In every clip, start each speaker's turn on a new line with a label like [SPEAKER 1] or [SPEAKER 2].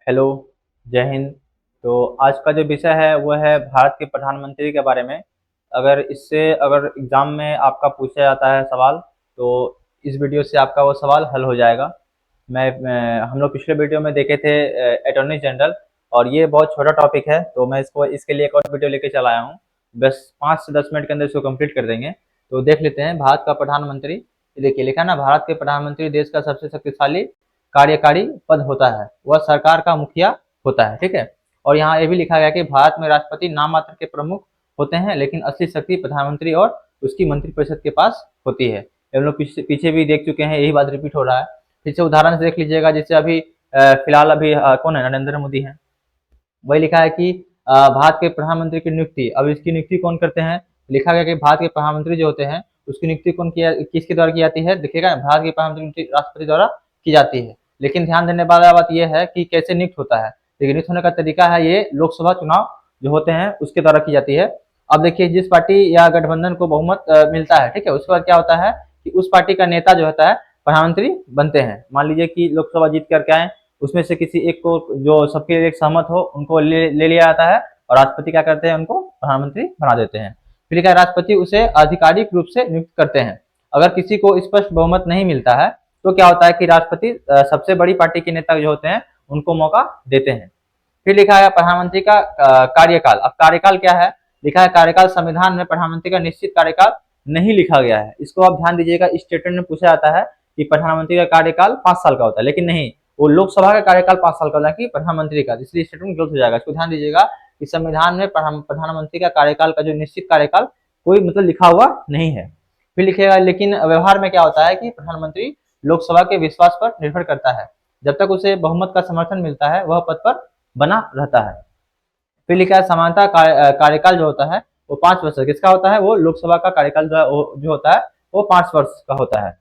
[SPEAKER 1] Hello, जय हिंद। तो आज का जो विषय है वो है भारत के प्रधानमंत्री के बारे में। अगर एग्ज़ाम में आपका पूछा जाता है सवाल, तो इस वीडियो से आपका वो सवाल हल हो जाएगा। हम लोग पिछले वीडियो में देखे थे अटॉर्नी जनरल, और ये बहुत छोटा टॉपिक है, तो मैं इसके लिए एक और वीडियो लेके चला आया हूँ। बस 5 से 10 मिनट के अंदर इसको कंप्लीट कर देंगे। तो देख लेते हैं भारत का प्रधानमंत्री। ये देखिए लिखा है ना, भारत के प्रधानमंत्री देश का सबसे शक्तिशाली कार्यकारी पद होता है, वह सरकार का मुखिया होता है। ठीक है। और यहाँ ये भी लिखा गया कि भारत में राष्ट्रपति नाम मात्र के प्रमुख होते हैं, लेकिन असली शक्ति प्रधानमंत्री और उसकी मंत्रिपरिषद के पास होती है। हम लोग पीछे भी देख चुके हैं, यही बात रिपीट हो रहा है। फिर से उदाहरण से देख लीजिएगा, जैसे अभी फिलहाल अभी कौन है, नरेंद्र मोदी है। वही लिखा है कि भारत के प्रधानमंत्री की नियुक्ति, अब इसकी नियुक्ति कौन करते हैं। लिखा गया कि भारत के प्रधानमंत्री जो होते हैं उसकी नियुक्ति किसके द्वारा की जाती है। देखिएगा, भारत के प्रधानमंत्री राष्ट्रपति द्वारा की जाती है। लेकिन ध्यान देने वाला बात यह है कि कैसे नियुक्त होता है। देखिए, नियुक्त होने का तरीका है, ये लोकसभा चुनाव जो होते हैं उसके द्वारा की जाती है। अब देखिए, जिस पार्टी या गठबंधन को बहुमत मिलता है, ठीक है, उसके बाद क्या होता है कि उस पार्टी का नेता जो होता है प्रधानमंत्री बनते हैं। मान लीजिए कि लोकसभा जीत करके आए, उसमें से किसी एक को जो सबके एक सहमत हो उनको ले लिया जाता है, और राष्ट्रपति क्या करते हैं, उनको प्रधानमंत्री बना देते हैं। फिर क्या, राष्ट्रपति उसे आधिकारिक रूप से नियुक्त करते हैं। अगर किसी को स्पष्ट बहुमत नहीं मिलता है तो क्या होता है कि राष्ट्रपति सबसे बड़ी पार्टी के नेता जो होते हैं उनको मौका देते हैं। फिर लिखा है प्रधानमंत्री का कार्यकाल। अब कार्यकाल क्या है, लिखा है कार्यकाल, संविधान में प्रधानमंत्री का निश्चित कार्यकाल नहीं लिखा गया है। इसको आप ध्यान दीजिएगा, इस स्टेटमेंट में पूछा जाता है कि प्रधानमंत्री का कार्यकाल 5 साल का होता है, लेकिन नहीं, वो लोकसभा का कार्यकाल 5 साल का होता है कि प्रधानमंत्री का, इसलिए स्टेटमेंट गलत हो जाएगा। इसको ध्यान दीजिएगा कि संविधान में प्रधानमंत्री का कार्यकाल का जो निश्चित कार्यकाल कोई मतलब लिखा हुआ नहीं है। फिर लिखेगा, लेकिन व्यवहार में क्या होता है कि प्रधानमंत्री लोकसभा के विश्वास पर निर्भर करता है। जब तक उसे बहुमत का समर्थन मिलता है वह पद पर बना रहता है। फिर लिखा है समानता कार्यकाल जो होता है वो 5 वर्ष किसका होता है, वो लोकसभा का कार्यकाल जो होता है वो 5 वर्ष का होता है।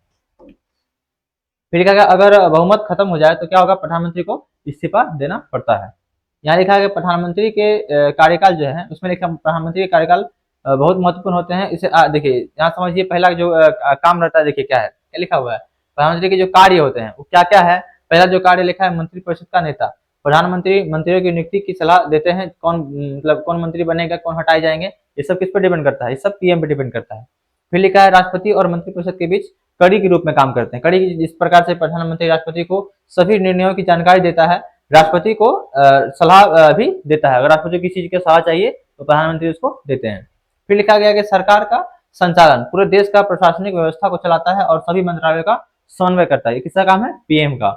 [SPEAKER 1] फिर लिखा गया अगर बहुमत खत्म हो जाए तो क्या होगा, प्रधानमंत्री को इस्तीफा देना पड़ता है। यहाँ लिखा है प्रधानमंत्री के कार्यकाल जो है उसमें लिखा प्रधानमंत्री के कार्यकाल बहुत महत्वपूर्ण होते हैं। इसे देखिए यहाँ समझिए, पहला जो काम रहता है, देखिए क्या है, क्या लिखा हुआ है, प्रधानमंत्री के जो कार्य होते हैं वो क्या क्या है। पहला जो कार्य लिखा है, मंत्रिपरिषद का नेता। प्रधानमंत्री मंत्रियों की नियुक्ति की सलाह देते हैं, कौन मतलब कौन मंत्री बनेगा, कौन हटाए जाएंगे, ये सब किस पर डिपेंड करता है, ये सब पीएम पे डिपेंड करता है। फिर लिखा है राष्ट्रपति और मंत्रिपरिषद के बीच कड़ी के रूप में काम करते हैं। कड़ी जिस प्रकार से प्रधानमंत्री राष्ट्रपति को सभी निर्णयों की जानकारी देता है, राष्ट्रपति को सलाह भी देता है। अगर राष्ट्रपति को किसी चीज की सलाह चाहिए तो प्रधानमंत्री उसको देते हैं। फिर लिखा गया कि सरकार का संचालन पूरे देश का प्रशासनिक व्यवस्था को चलाता है और सभी मंत्रालयों का समन्वय करता है। ये किसका काम है, पीएम का।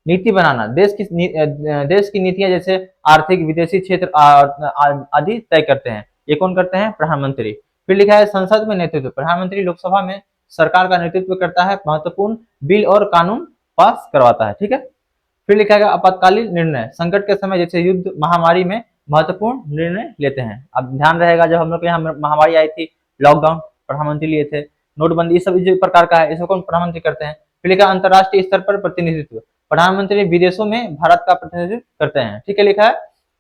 [SPEAKER 1] नीति बनाना, देश की नीतियां जैसे आर्थिक, विदेशी क्षेत्र आदि तय करते हैं। ये कौन करते हैं, प्रधानमंत्री। फिर लिखा है संसद में नेतृत्व, प्रधानमंत्री लोकसभा में सरकार का नेतृत्व करता है, महत्वपूर्ण बिल और कानून पास करवाता है। ठीक है। फिर लिखा गया आपातकालीन निर्णय, संकट के समय जैसे युद्ध, महामारी में महत्वपूर्ण निर्णय लेते हैं। अब ध्यान रहेगा, जब हम लोग यहाँ महामारी आई थी, लॉकडाउन प्रधानमंत्री लिए थे, नोटबंदी, सब इस प्रकार का है, इसको कौन प्रधानमंत्री करते हैं। फिर लिखा अंतर्राष्ट्रीय स्तर पर प्रतिनिधित्व, प्रधानमंत्री विदेशों में भारत का प्रतिनिधित्व करते हैं। ठीक है, लिखा है।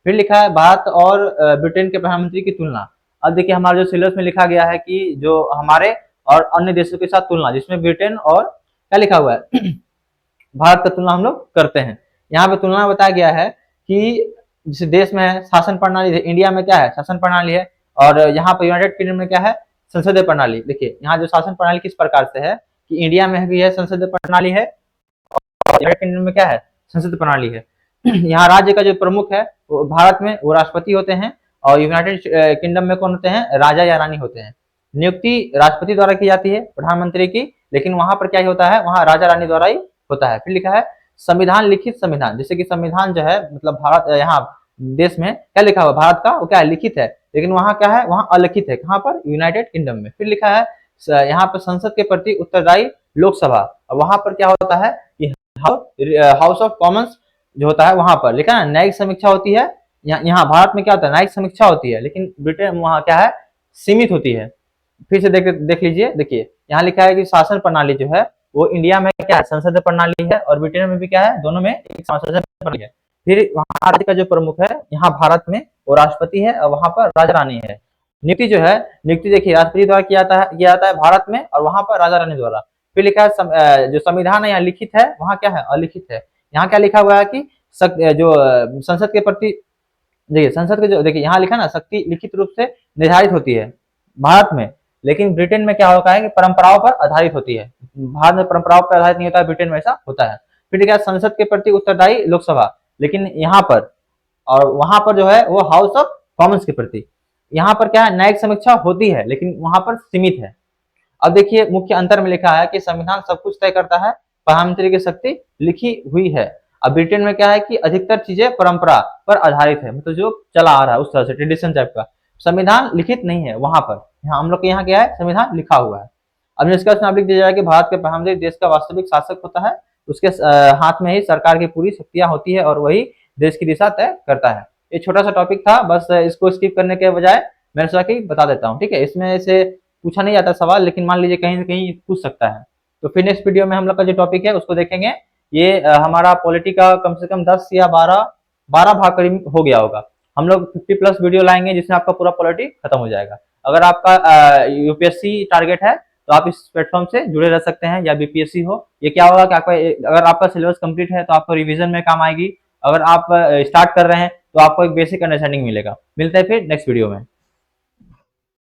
[SPEAKER 1] फिर लिखा है भारत और ब्रिटेन के प्रधानमंत्री की तुलना। अब देखिए हमारे जो सिलेबस में लिखा गया है कि जो हमारे और अन्य देशों के साथ तुलना, जिसमें ब्रिटेन और क्या लिखा हुआ है भारत का तुलना हम लोग करते हैं। यहाँ पे तुलना बताया गया है कि जिस देश में है शासन प्रणाली, इंडिया में क्या है, शासन प्रणाली है, और यहाँ पर यूनाइटेड किंगडम में क्या है, संसदीय प्रणाली। देखिए यहाँ जो शासन प्रणाली किस प्रकार से है कि इंडिया में भी है संसदीय प्रणाली है, यूनाइटेड किंगडम में क्या है, संसदीय प्रणाली है। यहाँ राज्य का जो प्रमुख है वो भारत में वो राष्ट्रपति होते हैं, और यूनाइटेड किंगडम में कौन होते हैं, राजा या रानी होते हैं। नियुक्ति राष्ट्रपति द्वारा की जाती है प्रधानमंत्री की, लेकिन वहां पर क्या होता है, वहां राजा रानी द्वारा ही होता है। फिर लिखा है संविधान, लिखित संविधान, जैसे कि संविधान जो है मतलब भारत यहाँ देश में क्या लिखा हुआ, भारत का वो क्या है, लिखित है, लेकिन वहां क्या है, वहां अलिखित है। कहाँ पर, यूनाइटेड किंगडम में। फिर लिखा है यहाँ पर संसद के प्रति उत्तरदायी लोकसभा, वहां पर क्या होता है कि हाउस ऑफ कॉमन्स जो होता है वहां पर लिखा है न्यायिक समीक्षा होती है। यहाँ भारत में क्या होता है, न्यायिक समीक्षा होती है, लेकिन ब्रिटेन वहां क्या है, सीमित होती है। फिर से देख लीजिए, देखिए यहाँ लिखा है कि शासन प्रणाली जो है वो इंडिया में क्या है, संसदीय प्रणाली है, और ब्रिटेन में भी क्या है, दोनों में एक संसदीय प्रणाली है। फिर वहां राज्य का जो प्रमुख है, यहाँ भारत में वो राष्ट्रपति है, और वहां पर राजा रानी है। नियुक्ति जो है, नियुक्ति देखिए राष्ट्रपति द्वारा किया जाता है भारत में, और वहां पर राजा रानी द्वारा। फिर लिखा है जो संविधान है यहाँ लिखित है, वहां क्या है, अलिखित है। यहाँ क्या लिखा हुआ है कि संसद के प्रति, देखिए संसद के जो, देखिए यहाँ लिखा ना, शक्ति लिखित रूप से निर्धारित होती है भारत में, लेकिन ब्रिटेन में क्या होता है कि परंपराओं पर आधारित होती है। भारत में परंपराओं पर आधारित नहीं होता है, ब्रिटेन में ऐसा होता है। फिर क्या, संसद के प्रति उत्तरदायी लोकसभा, लेकिन यहाँ पर और वहां पर जो है वो हाउस ऑफ कॉमन्स के प्रति। यहाँ पर क्या है, न्यायिक समीक्षा होती है लेकिन वहां पर सीमित है। अब देखिए मुख्य अंतर में लिखा है कि संविधान सब कुछ तय करता है, प्रधानमंत्री की शक्ति लिखी हुई है। अब ब्रिटेन में क्या है कि अधिकतर चीजें परंपरा पर आधारित है, मतलब जो चला आ रहा है उस तरह से, ट्रेडिशन टाइप का। संविधान लिखित नहीं है वहां पर, यहाँ हम लोग के यहाँ क्या है, संविधान लिखा हुआ है। अब निष्कर्ष में आप लिख दीजिएगा कि भारत के प्रधानमंत्री देश का वास्तविक शासक होता है, उसके हाथ में ही सरकार की पूरी शक्तियां होती है और वही देश की दिशा तय करता है। ये छोटा सा टॉपिक था, बस इसको स्किप करने के बजाय मैं सोचा कि बता देता हूँ, ठीक है। इसमें से पूछा नहीं जाता सवाल, लेकिन मान लीजिए कहीं ना कहीं पूछ सकता है। तो फिर नेक्स्ट वीडियो में हम लोग का जो टॉपिक है उसको देखेंगे। ये हमारा पॉलिटी का कम से कम 10 या 12 भाग करीब हो गया होगा। हम लोग 50+ वीडियो लाएंगे जिसमें आपका पूरा पॉलिटी खत्म हो जाएगा। अगर आपका यूपीएससी टारगेट है तो आप इस प्लेटफॉर्म से जुड़े रह सकते हैं, या बीपीएससी हो। ये क्या होगा कि आपका, अगर आपका सिलेबस कंप्लीट है तो आपको रिवीजन में काम आएगी। अगर आप स्टार्ट कर रहे हैं तो आपको एक बेसिक अंडरस्टैंडिंग मिलेगा। मिलते हैं फिर नेक्स्ट वीडियो में।